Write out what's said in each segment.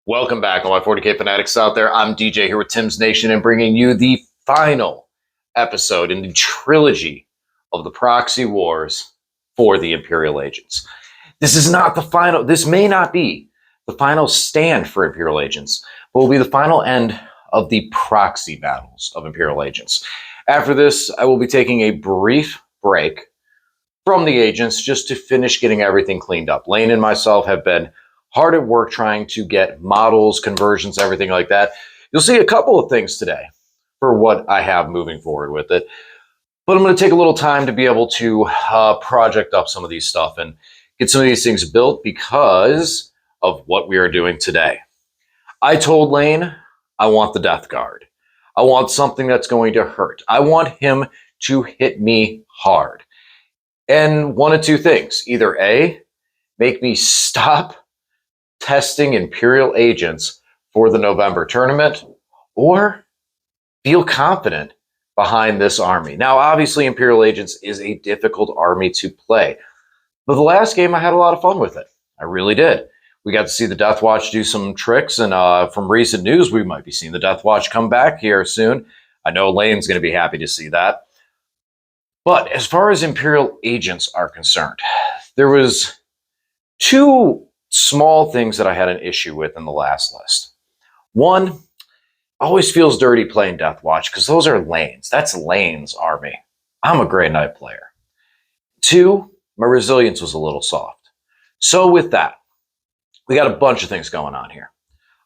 Welcome back, all my 40K fanatics out there. I'm DJ here with Tim's Nation and bringing you the final episode in the trilogy of the Proxy Wars for the Imperial Agents. This is not the final, this may not be the final stand for Imperial Agents, but will be the final end of the proxy battles of Imperial Agents. After this, I will be taking a brief break from the agents just to finish getting everything cleaned up. Lane and myself have been hard at work trying to get models, conversions, everything like that. You'll see a couple of things today for what I have moving forward with it. But I'm going to take a little time to be able to project up some of these stuff and get some of these things built because of what we are doing today. I told Lane, I want the Death Guard. I want something that's going to hurt. I want him to hit me hard. And one of two things. Either A, make me stop testing Imperial agents for the November tournament, or feel confident behind this army. Now, obviously, Imperial agents is a difficult army to play, but the last game I had a lot of fun with it. I really did. We got to see the Death Watch do some tricks, and from recent news, we might be seeing the Death Watch come back here soon. I know Lane's going to be happy to see that. But as far as Imperial agents are concerned, there was two small things that I had an issue with in the last list. One, always feels dirty playing Death Watch because those are Lane's. That's Lane's army. I'm a Grey Knight player. Two, my resilience was a little soft. So with that, we got a bunch of things going on here.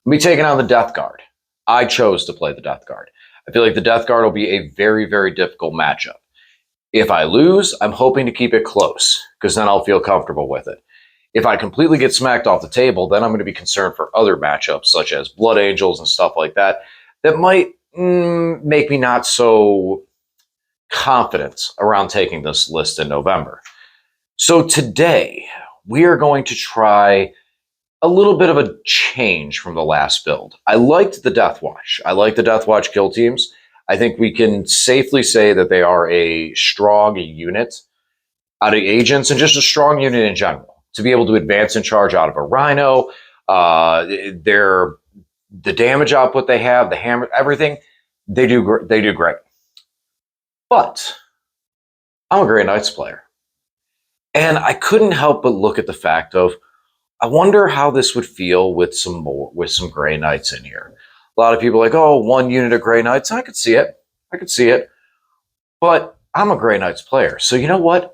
I'll be taking on the Death Guard. I chose to play the Death Guard. I feel like the Death Guard will be a very, very difficult matchup. If I lose, I'm hoping to keep it close because then I'll feel comfortable with it. If I completely get smacked off the table, then I'm going to be concerned for other matchups, such as Blood Angels and stuff like that, that might make me not so confident around taking this list in November. So today, we are going to try a little bit of a change from the last build. I liked the Death Watch. I like the Death Watch kill teams. I think we can safely say that they are a strong unit out of agents and just a strong unit in general. To be able to advance and charge out of a Rhino, the damage output they have, the hammer, everything, they do great. But I'm a Grey Knights player, and I couldn't help but look at the fact of, I wonder how this would feel with some Grey Knights in here. A lot of people are like, oh, one unit of Grey Knights. I could see it. But I'm a Grey Knights player, so you know what?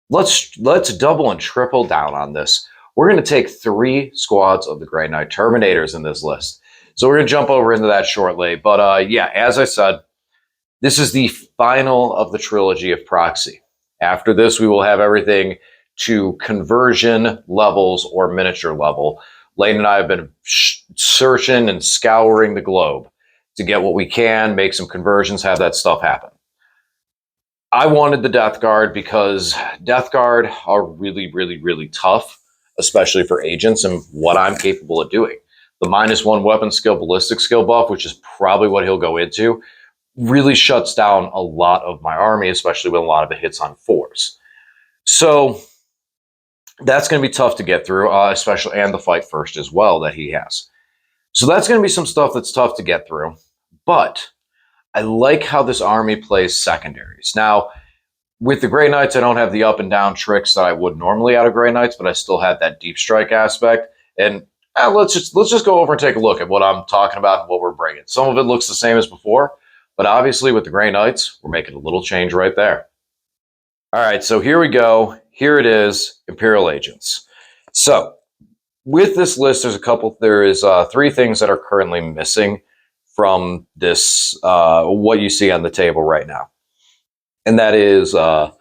Let's double and triple down on this. We're going to take 3 squads of the Grey Knight Terminators in this list. So we're going to jump over into that shortly. But yeah, as I said, this is the final of the trilogy of Proxy. After this, we will have everything to conversion levels or miniature level. Lane and I have been searching and scouring the globe to get what we can, make some conversions, have that stuff happen. I wanted the Death Guard because Death Guard are really, really, really tough, especially for agents and what I'm capable of doing. The -1 weapon skill, ballistic skill buff, which is probably what he'll go into, really shuts down a lot of my army, especially with a lot of the hits on 4s. So that's going to be tough to get through, especially, and the fight first as well that he has. So that's going to be some stuff that's tough to get through, but I like how this army plays secondaries. Now, with the Grey Knights, I don't have the up and down tricks that I would normally out of Grey Knights, but I still have that deep strike aspect. And let's just go over and take a look at what I'm talking about and what we're bringing. Some of it looks the same as before, but obviously with the Grey Knights, we're making a little change right there. All right, so here we go. Here it is, Imperial Agents. So with this list, there is 3 things that are currently missing from this, what you see on the table right now. And that is the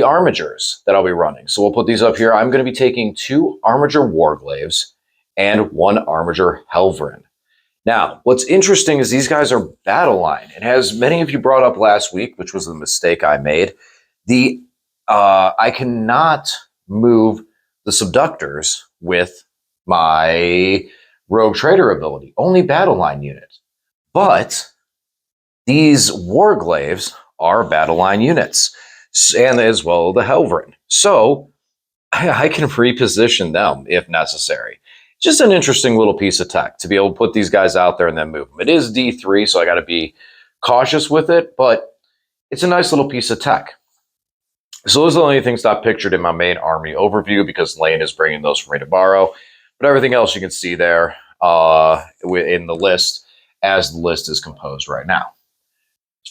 armigers that I'll be running. So we'll put these up here. I'm going to be taking 2 armiger warglaves and 1 armiger helverin. Now, what's interesting is these guys are battle line. And as many of you brought up last week, which was the mistake I made, I cannot move the subductors with my Rogue Trader ability, only battle line unit. But these warglaves are battle line units, and as well the Helverin. So I can reposition them if necessary. Just an interesting little piece of tech to be able to put these guys out there and then move them. It is D3, so I got to be cautious with it, but it's a nice little piece of tech. So those are the only things not pictured in my main army overview because Lane is bringing those for me to borrow. But everything else you can see there in the list as the list is composed right now.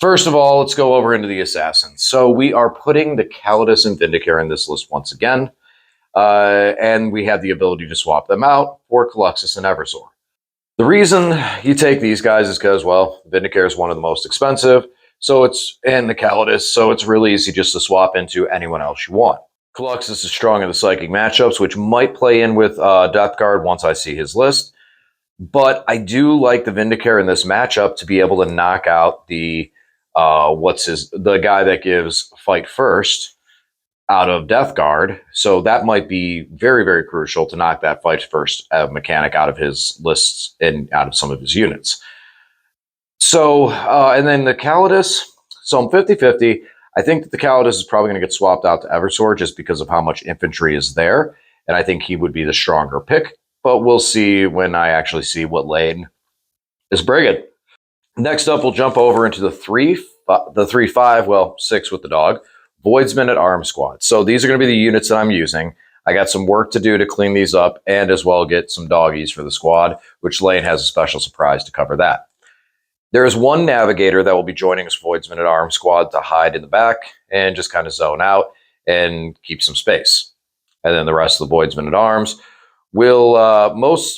First of all, let's go over into the assassins. So we are putting the Calidus and Vindicare in this list once again. And we have the ability to swap them out for Caluxus and Eversor. The reason you take these guys is because, well, Vindicare is one of the most expensive, and the Calidus, so it's really easy just to swap into anyone else you want. Caluxus is strong in the psychic matchups, which might play in with Death Guard once I see his list. But I do like the Vindicare in this matchup to be able to knock out the guy that gives fight first out of Death Guard. So that might be very, very crucial to knock that fight first mechanic out of his lists and out of some of his units. So, and then the Calidus. So I'm 50-50. I think that the Calidus is probably going to get swapped out to Eversor just because of how much infantry is there. And I think he would be the stronger pick. But we'll see when I actually see what Lane is bringing. Next up, we'll jump over into the 3-5, well, 6 with the dog. Voidsman at Arm Squad. So these are going to be the units that I'm using. I got some work to do to clean these up and as well get some doggies for the squad, which Lane has a special surprise to cover that. There is one navigator that will be joining us Voidsman at Arm Squad to hide in the back and just kind of zone out and keep some space. And then the rest of the Voidsman at Arms will,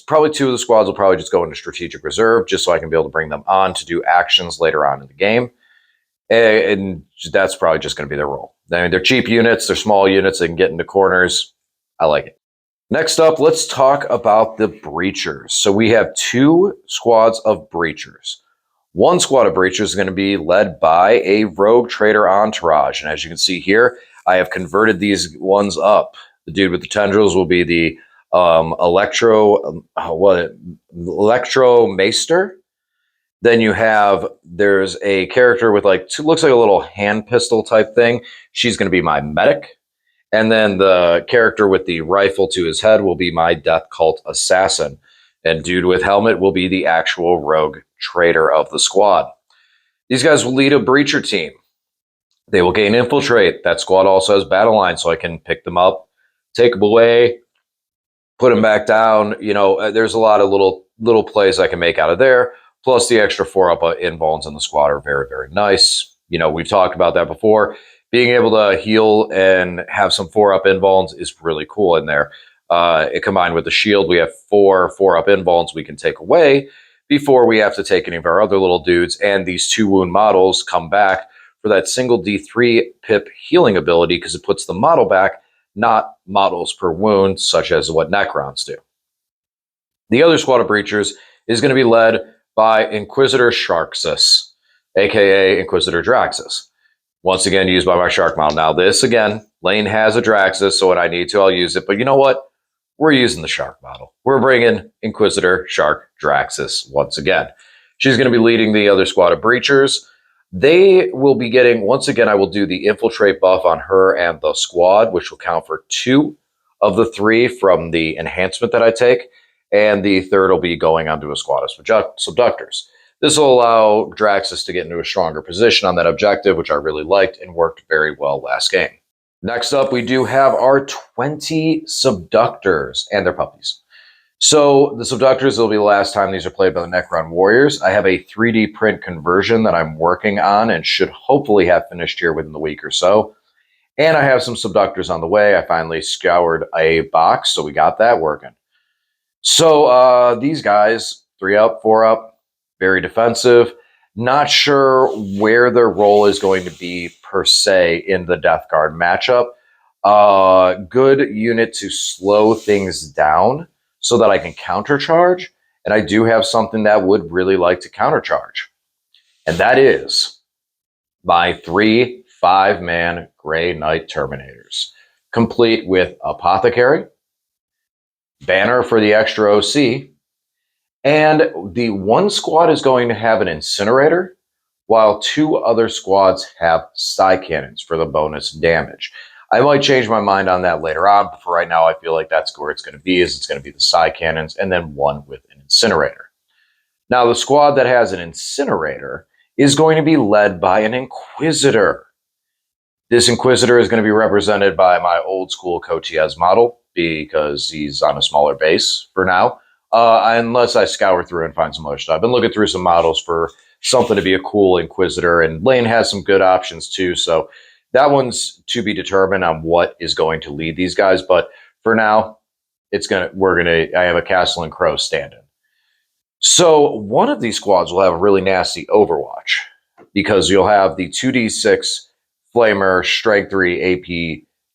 probably 2 of the squads will probably just go into strategic reserve just so I can be able to bring them on to do actions later on in the game. And that's probably just going to be their role. I mean, they're cheap units, they're small units, they can get into corners. I like it. Next up, let's talk about the Breachers. So we have 2 squads of Breachers. One squad of Breachers is going to be led by a Rogue Trader Entourage. And as you can see here, I have converted these ones up. The dude with the tendrils will be the Electro Maester. Then there's a character with looks like a little hand pistol type thing. She's going to be my medic. And then the character with the rifle to his head will be my Death Cult Assassin. And dude with helmet will be the actual Rogue Trader of the squad. These guys will lead a Breacher team. They will gain Infiltrate. That squad also has Battle Line, so I can pick them up, take them away, put them back down. You know, there's a lot of little plays I can make out of there. Plus, the extra 4-up invulns in the squad are very, very nice. You know, we've talked about that before. Being able to heal and have some 4-up invulns is really cool in there. It combined with the shield, we have 4-up invulns we can take away before we have to take any of our other little dudes. And these 2 wound models come back for that single D3 pip healing ability because it puts the model back, not models per wound, such as what Necrons do. The other squad of Breachers is going to be led by Inquisitor Sharxus, aka Inquisitor Draxus. Once again, used by my Shark model. Now this, again, Lane has a Draxus, so when I need to, I'll use it. But you know what? We're using the Shark model. We're bringing Inquisitor Shark Draxus once again. She's going to be leading the other squad of Breachers. They will be getting, once again, I will do the Infiltrate buff on her and the squad, which will count for 2 of the 3 from the enhancement that I take. And the third will be going onto a squad of Subductors. This will allow Draxus to get into a stronger position on that objective, which I really liked and worked very well last game. Next up, we do have our 20 Subductors and their puppies. So the Subductors will be the last time these are played by the Necron Warriors. I have a 3D print conversion that I'm working on and should hopefully have finished here within the week or so. And I have some Subductors on the way. I finally scoured a box, so we got that working. So these guys, 3-up, 4-up, very defensive. Not sure where their role is going to be per se in the Death Guard matchup. Good unit to slow things down so that I can countercharge. And I do have something that would really like to countercharge. And that is my 3 5-man Grey Knight Terminators, complete with Apothecary, Banner for the extra OC, and the one squad is going to have an Incinerator, while 2 other squads have Psy Cannons for the bonus damage. I might change my mind on that later on, but for right now, I feel like that's where it's going to be. Is it's going to be the side cannons and then one with an incinerator. Now, the squad that has an incinerator is going to be led by an inquisitor. This inquisitor is going to be represented by my old school Cotiez model because he's on a smaller base for now. Unless I scour through and find some other stuff. I've been looking through some models for something to be a cool inquisitor, and Lane has some good options too. So that one's to be determined on what is going to lead these guys. But for now, I have a Castle and Crow stand-in. So one of these squads will have a really nasty Overwatch because you'll have the 2d6 Flamer Strength 3 AP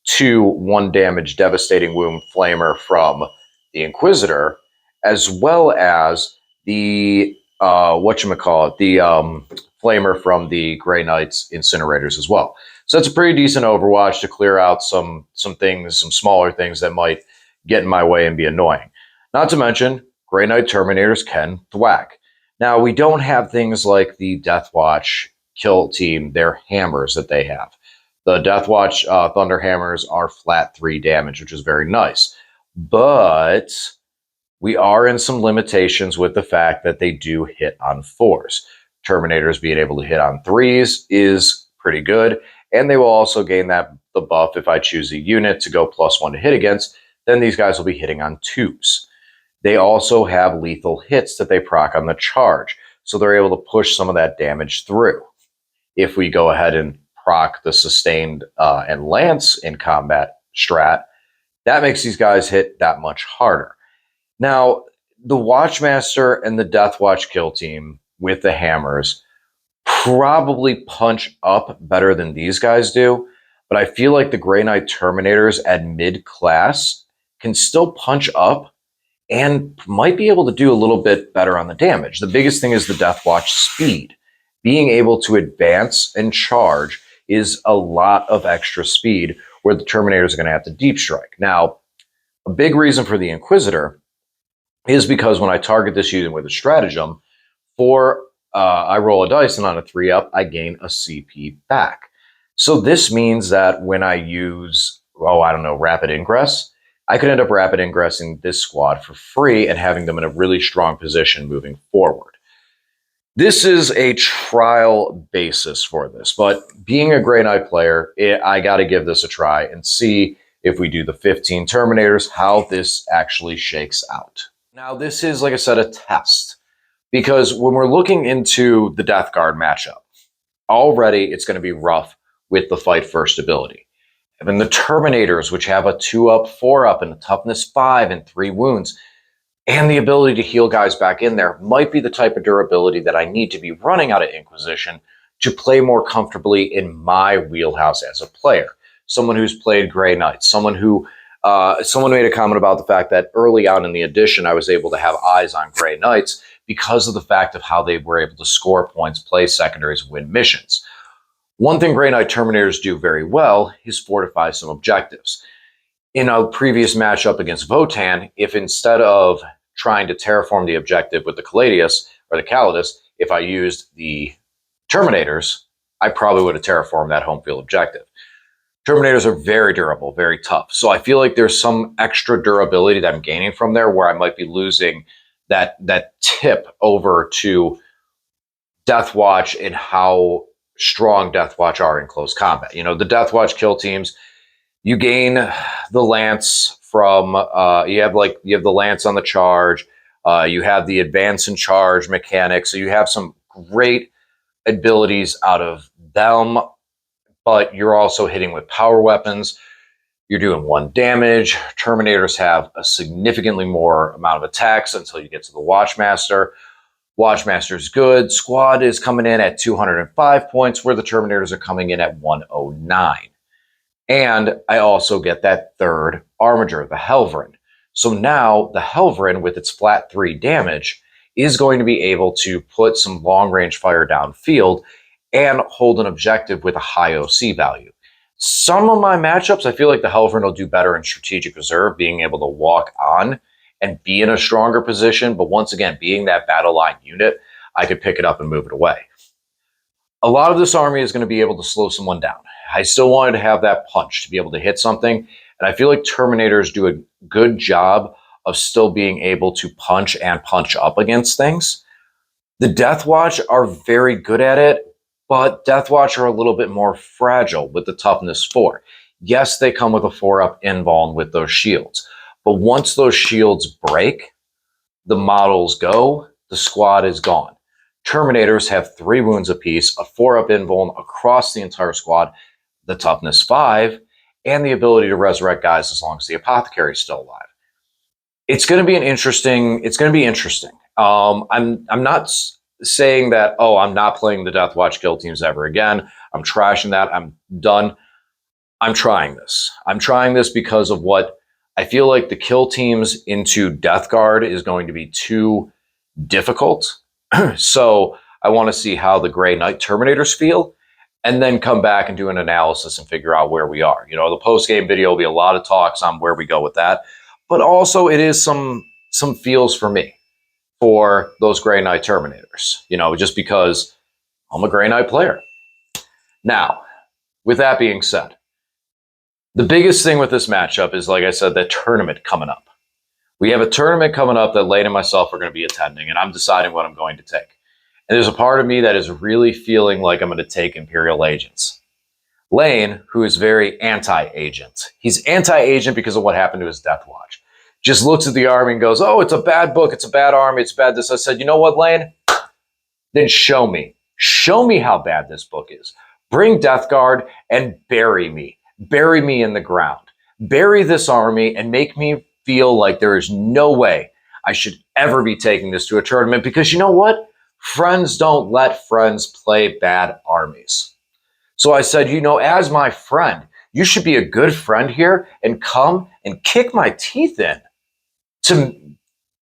2 1 damage devastating wound Flamer from the Inquisitor, as well as the Flamer from the Grey Knights Incinerators as well. So that's a pretty decent Overwatch to clear out some things, some smaller things that might get in my way and be annoying. Not to mention, Grey Knight Terminators can thwack. Now, we don't have things like the Deathwatch kill team, their hammers that they have. The Deathwatch Thunder Hammers are flat 3 damage, which is very nice. But we are in some limitations with the fact that they do hit on 4s. Terminators being able to hit on 3s is pretty good, and they will also gain the buff if I choose a unit to go +1 to hit against, then these guys will be hitting on 2s. They also have lethal hits that they proc on the charge, so they're able to push some of that damage through. If we go ahead and proc the sustained and lance in combat strat, that makes these guys hit that much harder. Now, the Watchmaster and the Deathwatch kill team with the hammers probably punch up better than these guys do, but I feel like the Grey Knight Terminators at mid-class can still punch up and might be able to do a little bit better on the damage. The biggest thing is the Deathwatch speed. Being able to advance and charge is a lot of extra speed where the Terminators are going to have to deep strike. Now, a big reason for the Inquisitor is because when I target this unit with a stratagem, I roll a dice, and on a 3-up, I gain a CP back. So this means that when I use, rapid ingress, I could end up rapid ingressing this squad for free and having them in a really strong position moving forward. This is a trial basis for this, but being a Grey Knight player, I got to give this a try and see if we do the 15 Terminators, how this actually shakes out. Now, this is, like I said, a test, because when we're looking into the Death Guard matchup, already it's going to be rough with the Fight First ability. And then the Terminators, which have a 2-up, 4-up, and a toughness 5 and 3 wounds, and the ability to heal guys back in there, might be the type of durability that I need to be running out of Inquisition to play more comfortably in my wheelhouse as a player. Someone who's played Grey Knights, someone made a comment about the fact that early on in the edition, I was able to have eyes on Grey Knights because of the fact of how they were able to score points, play secondaries, win missions. One thing Grey Knight Terminators do very well is fortify some objectives. In a previous matchup against Votann, if instead of trying to terraform the objective with the Caladius or the Calidus, if I used the Terminators, I probably would have terraformed that home field objective. Terminators are very durable, very tough. So I feel like there's some extra durability that I'm gaining from there where I might be losing that tip over to Deathwatch and how strong Deathwatch are in close combat. You know, the Deathwatch kill teams, you gain the lance from you have the lance on the charge, you have the advance and charge mechanics, so you have some great abilities out of them, but you're also hitting with power weapons. You're doing 1 damage. Terminators have a significantly more amount of attacks until you get to the Watchmaster. Watchmaster's good. Squad is coming in at 205 points, where the Terminators are coming in at 109. And I also get that 3rd Armiger, the Helverin. So now the Helverin, with its flat 3 damage, is going to be able to put some long-range fire downfield and hold an objective with a high OC value. Some of my matchups, I feel like the Helverin will do better in Strategic Reserve, being able to walk on and be in a stronger position. But once again, being that battle line unit, I could pick it up and move it away. A lot of this army is going to be able to slow someone down. I still wanted to have that punch to be able to hit something. And I feel like Terminators do a good job of still being able to punch and punch up against things. The Death Watch are very good at it, but Death Watch are a little bit more fragile with the toughness 4. Yes, they come with a 4-up invuln with those shields. But once those shields break, the models go, the squad is gone. Terminators have 3 wounds apiece, a 4-up invuln across the entire squad, the toughness 5, and the ability to resurrect guys as long as the apothecary is still alive. It's going to be interesting. I'm not saying that, oh, I'm not playing the Death Watch kill teams ever again. I'm trashing that. I'm done. I'm trying this. I'm trying this because of what I feel like the kill teams into Death Guard is going to be too difficult. So I want to see how the Grey Knight Terminators feel and then come back and do an analysis and figure out where we are. The post-game video will be a lot of talks on where we go with that. But also it is some feels for me for those Grey Knight Terminators, just because I'm a Grey Knight player. Now, with that being said, the biggest thing with this matchup is, like I said, that tournament coming up. We have a tournament coming up that Lane and myself are going to be attending, and I'm deciding what I'm going to take. And there's a part of me that is really feeling like I'm going to take Imperial Agents. Lane, who is very anti-agent. He's anti-agent because of what happened to his Death Watch. Just looks at the army and goes, oh, it's a bad book, it's a bad army, it's bad this. I said, you know what, Lane? Then show me. Show me how bad this book is. Bring Death Guard and bury me. Bury me in the ground. Bury this army and make me feel like there is no way I should ever be taking this to a tournament, because you know what? Friends don't let friends play bad armies. So I said, as my friend, you should be a good friend here and come and kick my teeth in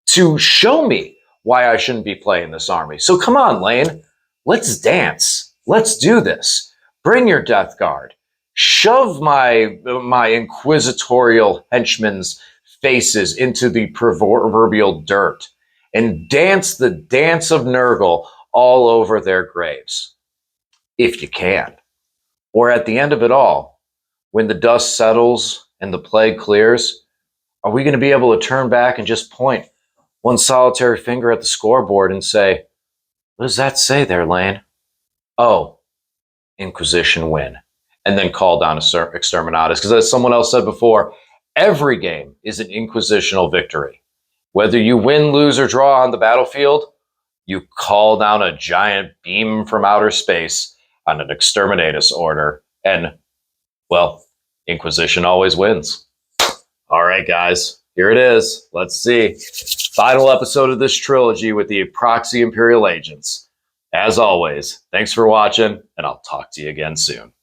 to show me why I shouldn't be playing this army. So come on, Lane. Let's dance. Let's do this. Bring your Death Guard. Shove my inquisitorial henchmen's faces into the proverbial dirt and dance the dance of Nurgle all over their graves. If you can. Or at the end of it all, when the dust settles and the plague clears, are we going to be able to turn back and just point one solitary finger at the scoreboard and say, what does that say there, Lane? Oh, Inquisition win. And then call down Exterminatus. Because as someone else said before, every game is an Inquisitional victory. Whether you win, lose, or draw on the battlefield, you call down a giant beam from outer space on an Exterminatus order. And, well, Inquisition always wins. All right, guys, here it is. Let's see. Final episode of this trilogy with the Proxy Imperial Agents. As always, thanks for watching, and I'll talk to you again soon.